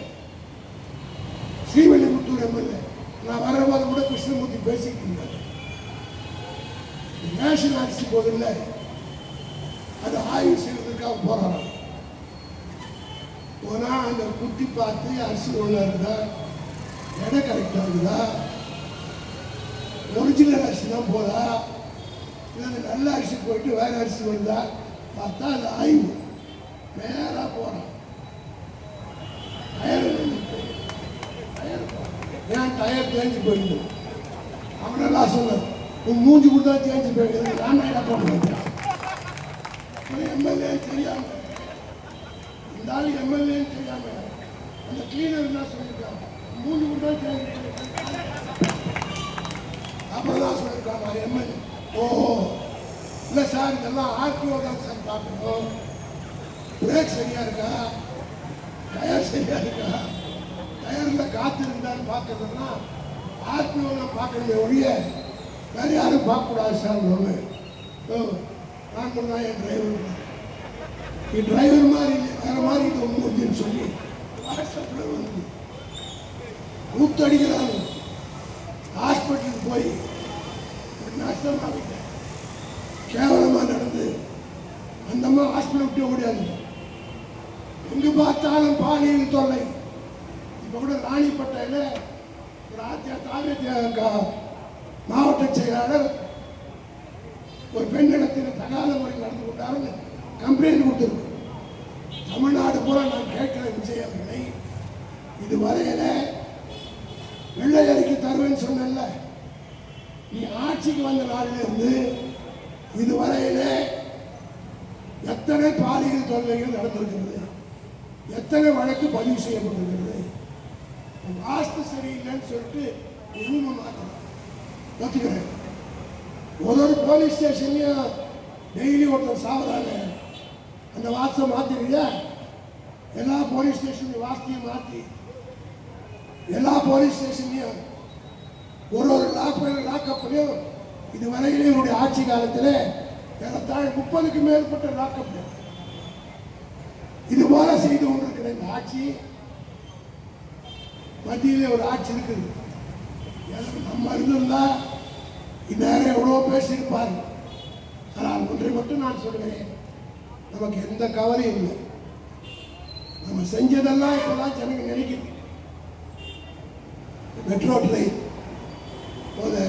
ஸ்ரீவில்லிபுத்தூர் எம்எல்ஏ நான் வரபோது கூட கிருஷ்ணமூர்த்தி பேசிக்கிட்டு இருந்தார். ரேஷன் அரிசி போதில்லை, அது ஆய்வு செய்வதற்காக போறாங்க. போனா அந்த குட்டி பார்த்து அரிசி ஒழுங்கா இருக்குதா, எடை கரெக்டா இருக்குதா, ஒரிஜினல் அரிசி தான் போதா, இல்லை அந்த நல்ல அரிசி போயிட்டு வேற அரிசி வருதா பார்த்தா அது ஆய்வு. நேரா போறான், ஏன் டயர் தேஞ்சு போயிடுது. அவனெல்லாம் சொன்னார், உன் மூஞ்சி கொடுத்தா தேஞ்சு போயிடுது, நான் என்ன பண்ணுறேன். எம்எல்ஏ தெரியாம, இந்த ஆள் எம்எல்ஏன்னு தெரியாம அந்த கிளீனர் என்ன சொல்லியிருக்காங்க, மூஞ்சி கொடுத்தா தேஞ்சு போயிடுது. அப்புறம் தான் சொல்லியிருக்காங்க எம்எல்ஏ, ஓஹோ இல்லை சார் இதெல்லாம் ஆர்டிஓ தான் சார் பார்க்கணும், பிரேக் சரியா இருக்கா, டயர் சரியா இருக்கா, டயரில் காற்று இருந்தாலும் பார்க்கறதுன்னா ஆர்டிஓ தான் பார்க்கணுமே ஒழிய வேறு யாரும் பார்க்கக்கூடாது சார். நான் தான் என் டிரைவர் மாதிரி இல்லை, வேற மாதிரி இது மூஞ்சின்னு சொல்லி வாட்ஸ்அப்பில் வந்து ஊத்தடிக்கிறாங்க. ஹாஸ்பிட்டலுக்கு போய் நஷ்டமாகிட்டேன், கேவலமாக நடந்து அந்த அம்மா ஹாஸ்பிட்டல் விட்டு ஓடியாங்க. எங்கு பார்த்தாலும் பாலியல் தொல்லை. இப்போ கூட ராணிப்பேட்டையில் ஒரு அதிமுக மாவட்ட செயலாளர் ஒரு பெண்ணிடத்தில் தகாத முறையில் நடந்து கொண்டாருன்னு கம்ப்ளைண்ட் கொடுத்துருக்கு. தமிழ்நாடு பூரா நான் கேட்கிற விஜய் அவர்களை, இதுவரையில வெள்ளை அறிக்கை தருவேன்னு சொன்னல, நீ ஆட்சிக்கு வந்த நாளிலிருந்து இதுவரையில எத்தனை பாலியல் தொல்லைகள் நடந்திருக்கிறது, எத்தனை வழக்கு பதிவு செய்யப்பட்டிருக்கிறது. வாஸ்து சரியில்லைன்னு சொல்லிட்டு ரூமை மாற்றலாம் ஒத்துக்கிறேன். ஒரு போலீஸ் ஸ்டேஷன்லையும் டெய்லி ஒருத்தர் சாவறாங்க, அந்த வாஸ்தை மாற்றிடுங்க. எல்லா போலீஸ் ஸ்டேஷன்லையும் வாஸ்தையும் மாற்றி எல்லா போலீஸ் ஸ்டேஷன்லையும் ஒரு லாக்கப்லையும் இதுவரையிலே என்னுடைய ஆட்சி காலத்தில் ஏறத்தாழ 30க்கு மேற்பட்ட லாக்கப் இது போல செய்து கொண்டிருக்கிற இந்த ஆட்சி, மத்தியிலே ஒரு ஆட்சி இருக்குது. நம்ம இருந்திருந்தா இந்நேரம் எவ்வளோ பேசியிருப்பார். ஆனால் ஒன்றை மட்டும் நான் சொல்கிறேன், நமக்கு எந்த கவலையும் இல்லை. நம்ம செஞ்சதெல்லாம் இப்போதான் ஜனங்க நினைக்குது. மெட்ரோ ட்ரெயின் போது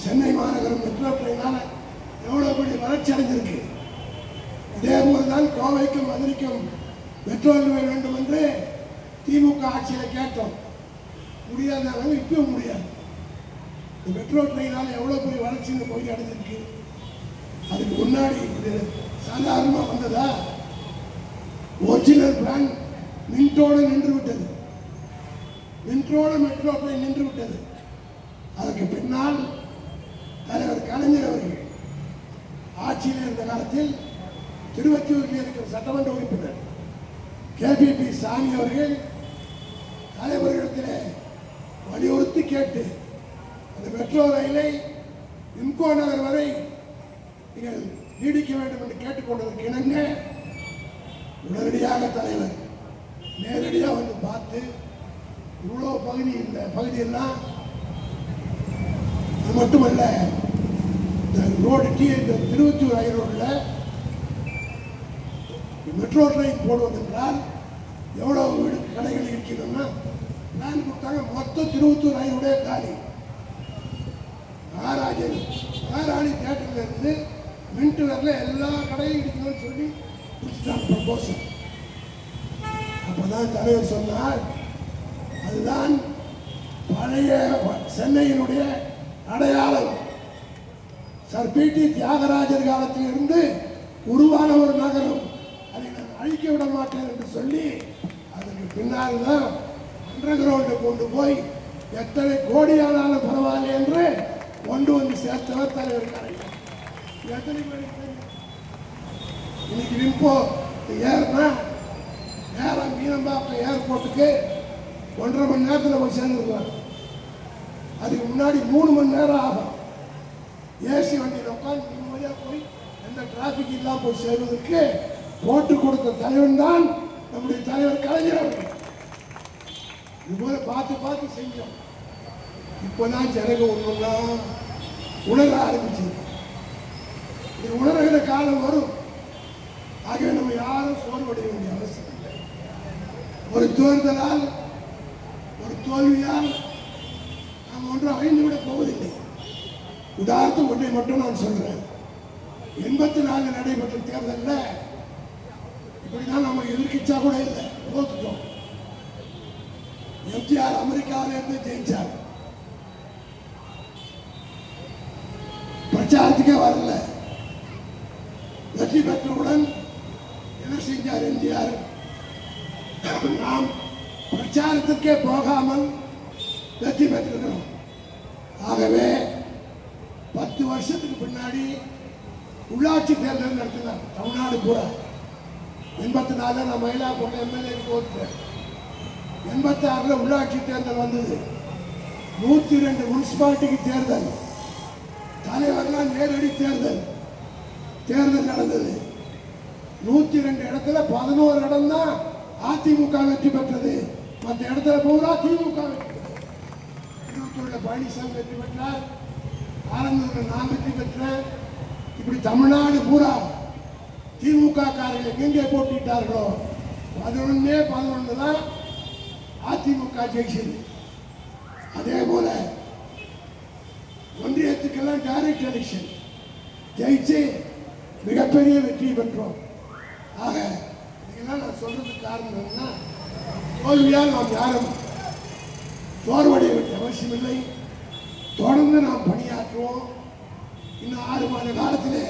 சென்னை மாநகரம் மெட்ரோ ட்ரெயினால் எவ்வளோ பெரிய வளர்ச்சி அடைஞ்சிருக்கு. இதே போல்தான் கோவைக்கும் மதுரைக்கும் மெட்ரோ ரயில் வேண்டும் என்று திமுக ஆட்சியில் கேட்டோம், முடியாதனால இப்பவும் முடியாது. மெட்ரோ ட்ரெயினால் எவ்வளோ பெரிய வளர்ச்சி இந்த பகுதி அடைஞ்சிருக்கு. அதுக்கு முன்னாடி இது சாதாரணமாக வந்ததா? ஒரிஜினல் பிளான் மின்ட்டோடு நின்று விட்டது, மின்ட்டோடு மெட்ரோ ட்ரெயின் நின்று விட்டது. அதற்கு பின்னால் தலைவர் கலைஞர் அவர்கள் ஆட்சியில் இருந்த காலத்தில் திருவத்தியூரில் இருக்கிற சட்டமன்ற உறுப்பினர் KPP சாமி அவர்கள் தலைவர்களிடத்திலே வலியுறுத்தி கேட்டு அந்த மெட்ரோ ரயிலை இம்கோ நகர் வரை நீங்கள் நீடிக்க வேண்டும் என்று கேட்டுக்கொண்டதற்கு இணங்க உடனடியாக தலைவர் நேரடியாக வந்து பார்த்து இவ்வளோ பகுதி, இந்த பகுதியெல்லாம் அது மட்டுமல்ல, இந்த ரோடு இந்த திருவத்தூர் ரயில் ரோடில் மெட்ரோ ட்ரெயின் போடுவதென்றால் எவ்வளோ வீடு கடைகள் இருக்கணும்னா பிளான் கொடுத்தாங்க. மொத்தம் திருவத்தூர் ரயிலுடைய காலி மகாராணி தேட்டர்ல இருந்து மின்ட் வரல எல்லா கடையும் இருக்கணும்னு சொல்லி கொடுத்துட்டாங்க ப்ரப்போசல். அப்போதான் தலைவர் சொன்னார், அதுதான் பழைய சென்னையினுடைய அடையாளம். சார் PT தியாகராஜர் காலத்தில் இருந்து உருவான ஒரு நகரம், அதை நான் அழிக்க விட மாட்டேன் என்று சொல்லி அதற்கு பின்னால் தான் அண்டர் கிரவுண்டை கொண்டு போய் எத்தனை கோடியானாலும் பரவாயில்லை என்று கொண்டு வந்து சேர்த்தவர் தலைவர் கலைஞர். எத்தனை பேருக்கு தெரியும்? இன்னைக்கு விம்போ ஏறுனா நேரம் மீனம்பாக்கம் ஏர்போர்ட்டுக்கு 1.5 மணி நேரத்தில் போய் சேர்ந்துருக்கலாம். அதுக்கு முன்னாடி 3 மணி நேரம் ஆகும். ஏசி வண்டியில் உட்காந்து நிம்மதியாக போய் எந்த டிராஃபிக் இல்லாமல் போய் சேருவதற்கு போட்டு கொடுத்த தலைவன் தான் நம்முடைய தலைவர் கலைஞர் அவர்கள். இதுபோல பார்த்து பார்த்து செஞ்சோம். இப்போதான் ஜனங்க ஒன்றா உணர ஆரம்பிச்சது. இது உணர்கிற காலம் வரும். ஆகவே நம்ம யாரும் சோர்வடைய வேண்டிய அவசியம் இல்லை. ஒரு தேர்தலால் ஒரு தோல்வியால் நாம் ஒன்றும் அழிந்து விட போவதில்லை. உதாரணத்துக்கு ஒன்றை மட்டும் நான் சொல்றேன். 84 நடைபெற்ற தேர்தலில் இப்படிதான் நம்ம எதிர்க்கிச்சா கூட இல்லை, தோத்துட்டோம். எம்ஜிஆர் அமெரிக்காவில இருந்து ஜெயிச்சார். பிரச்சாரத்துக்கே வரல. வெற்றி பெற்றவுடன் என்ன செஞ்சார் எம்ஜிஆர்? நாம் பிரச்சாரத்துக்கே போகாமல் வெற்றி பெற்றிருக்கிறோம். ஆகவே 10 வருஷத்துக்கு பின்னாடி உள்ளாட்சி தேர்தல் நடத்தினார் தமிழ்நாடு பூரா. 84 நான் மயிலாப்பூர் எம்எல்ஏ போட்டுட்டேன். 86 உள்ளாட்சி தேர்தல் வந்தது. 102 முனிசிபாலிட்டிக்கு தேர்தல், தலைவர்லாம் நேரடி தேர்தல் நடந்தது. 102 இடத்துல 11 இடம் தான் அதிமுக வெற்றி பெற்றது. மற்ற இடத்துல பூரா திமுக வெற்றி பெற்றது. திருவத்தூர்ல பழனிசாமி வெற்றி பெற்றார், ஆனந்தூர்ல நான் வெற்றி பெற்றேன். இப்படி தமிழ்நாடு பூரா திமுக காரர்கள் எங்கே போட்டிட்டார்களோ 11 தான் அதிமுக ஜெயிச்சது. அதே போல ஒன்றியத்துக்கெல்லாம் டைரக்ட் எலெக்ஷன் ஜெயிச்சு மிகப்பெரிய வெற்றி பெற்றோம். ஆக இதெல்லாம் நான் சொல்றதுக்கு காரணம் என்னன்னா, தோல்வியால் நாம் யாரும் சோர்வடைய வேண்டிய அவசியம் இல்லை. தொடர்ந்து நாம் பணியாற்றுவோம். இன்னும் 6 மாத காலத்தில்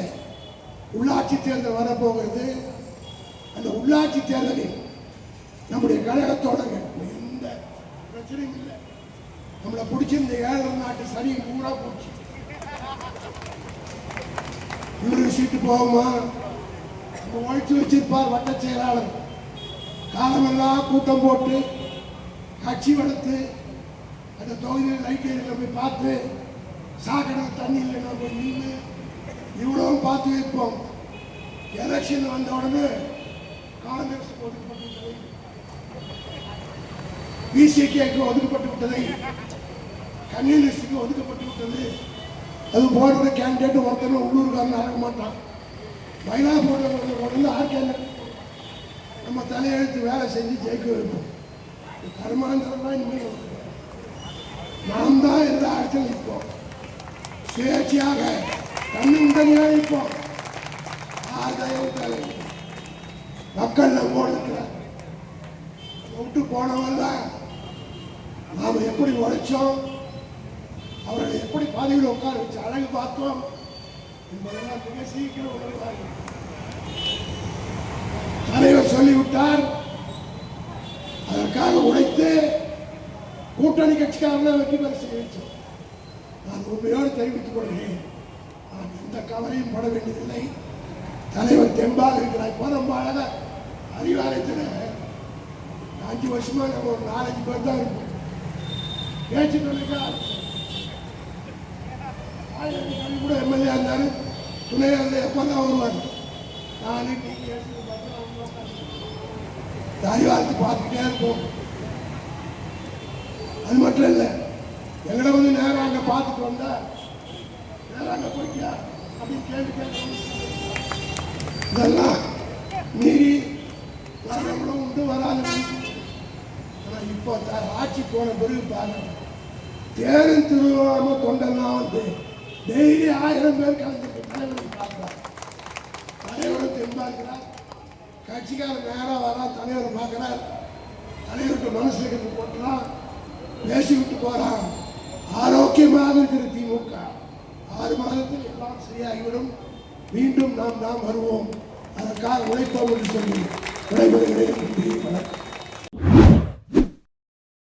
உள்ளாட்சி தேர்தல் வரப்போகிறது. அந்த உள்ளாட்சி தேர்தலில் நம்முடைய கழகத்தோட எந்த பிரச்சனையும் இல்லை. நம்மளை பிடிச்சிருந்த 7 நாட்டு சரி பூரா போச்சு. இவருக்கு சீட்டு போகுமா? நம்ம ஒழிச்சு வச்சிருப்பார் வட்ட செயலாளர். காலமெல்லாம் கூட்டம் போட்டு கட்சி வளர்த்து அந்த தொகுதியில் லைட் ஏரியில் போய் பார்த்து சாக்கடை தண்ணி இல்லைன்னா போய் நின்று இவ்வளவும் பார்த்து வைப்போம். எலெக்ஷன் வந்த உடனே காங்கிரஸ் ஒதுக்கப்பட்டு விட்டதை, பிசிகேக்கு ஒதுக்கப்பட்டு விட்டதை, கம்யூனிஸ்டுக்கு ஒதுக்கப்பட்டு விட்டது. அது போடுற கேண்டிடேட் ஒருத்தரும் உள்ளூர்காரன் ஆக மாட்டான். மயிலாப்பூரில் உடனே ஆர்கேண்டிடேட் நம்ம தலையெழுத்து வேலை செஞ்சு ஜெயிக்க வைப்போம். கருமாந்திரம் இனிமேல் நாம் தான் எல்லா இடத்துல நிற்போம். சுயேட்சையாக தன்னுடனே நிற்போம். ஆதாயம் மக்கள் நம்மோடு இருக்கிறார். விட்டு போனவங்க நாம் எப்படி உழைச்சோம், அவர்களை எப்படி பதவியில் உட்கார வச்சு அழகு பார்த்தோம் என்பதெல்லாம் மிக சீக்கிரம் உணர்வார்கள். தலைவர் சொல்லிவிட்டார். அதற்காக உழைத்து கூட்டணி கட்சிக்காரர்கள் வெற்றி பெற செய்ய வச்சோம். நான் உண்மையோடு தெரிவித்துக் கொள்கிறேன். நான் எந்த கவலையும் பட வேண்டியதில்லை. தலைவர் தெம்பாக இருக்கிறார். இப்போ நம்ம அழகா அறிவாலயத்தில் 5 வருஷமா நம்ம ஒரு 4-5 பேர் தான் இருப்போம். பேச்சு கூட எம்எல்ஏ இருந்தாரு, துணையாளர் எப்பதான் வருவார். நானு அறிவாலயத்தை பார்த்துக்கிட்டே இருப்போம். அது மட்டும் இல்லை, எங்களை வந்து நேரம் அங்கே பார்த்துட்டு வந்தா நேரம் அங்கே போய்க்கியா அப்படின்னு கேள்வி இதெல்லாம் மீறி வரவங்களும் உண்டு, வராது. ஆனால் இப்போ ஆட்சி போன பிறகு பாருங்க, தேரும் திருவாம தொண்டெல்லாம் வந்து டெய்லி 1000 பேர் கலந்துட்டு தலைவரை பார்க்கிறார். தலைவரும் தெம்பாக்கிறார். கட்சிக்காரர் நேராக வரா, தலைவரை பார்க்கிறார். தலைவருக்கு மனசுல இருக்கிறது போட்டுலாம் பேசி விட்டு போறான். ஆரோக்கியமாக இருக்கிற திமுக 6 மாதத்தில் எல்லாம் சரியாகிவிடும். மீண்டும் நாம் வருவோம். அதற்காக உழைப்போம் என்று சொல்லி விடைபெறுகிறேன். வணக்கம்.